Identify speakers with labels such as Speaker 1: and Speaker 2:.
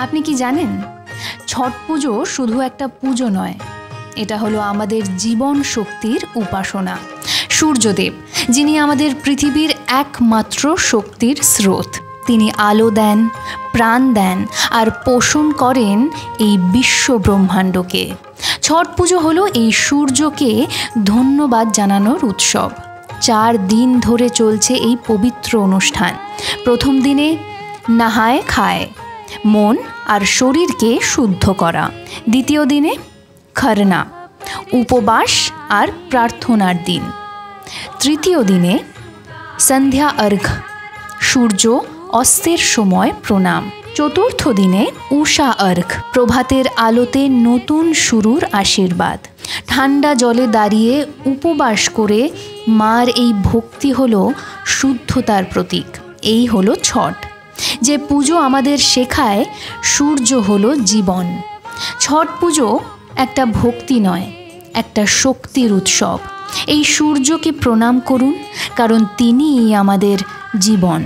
Speaker 1: আপনি কি জানেন, ছট পুজো শুধু একটা পুজো নয়, এটা হলো আমাদের জীবন শক্তির উপাসনা। সূর্যদেব, যিনি আমাদের পৃথিবীর একমাত্র শক্তির স্রোত, তিনি আলো দেন, প্রাণ দেন আর পোষণ করেন এই বিশ্ব ব্রহ্মাণ্ডকে। ছট পুজো হলো এই সূর্যকে ধন্যবাদ জানানোর উৎসব। 4 দিন ধরে চলছে এই পবিত্র অনুষ্ঠান। প্রথম দিনে নাহায় খায়, মন আর শরীরকে শুদ্ধ করা। দ্বিতীয় দিনে খরনা, উপবাস আর প্রার্থনার দিন। তৃতীয় দিনে সন্ধ্যা অর্ঘ্য, সূর্য অস্তের সময় প্রণাম। চতুর্থ দিনে উষা অর্ঘ্য, প্রভাতের আলোতে নতুন শুরুর আশীর্বাদ। ঠান্ডা জলে দাঁড়িয়ে উপবাস করে মার এই ভক্তি হলো শুদ্ধতার প্রতীক। এই হলো ছট, যে পুজো আমাদের শেখায় সূর্য হলো জীবন। ছট পুজো একটা ভক্তি নয়, একটা শক্তির উৎসব। এই সূর্যকে প্রণাম করুন, কারণ তিনিই আমাদের জীবন।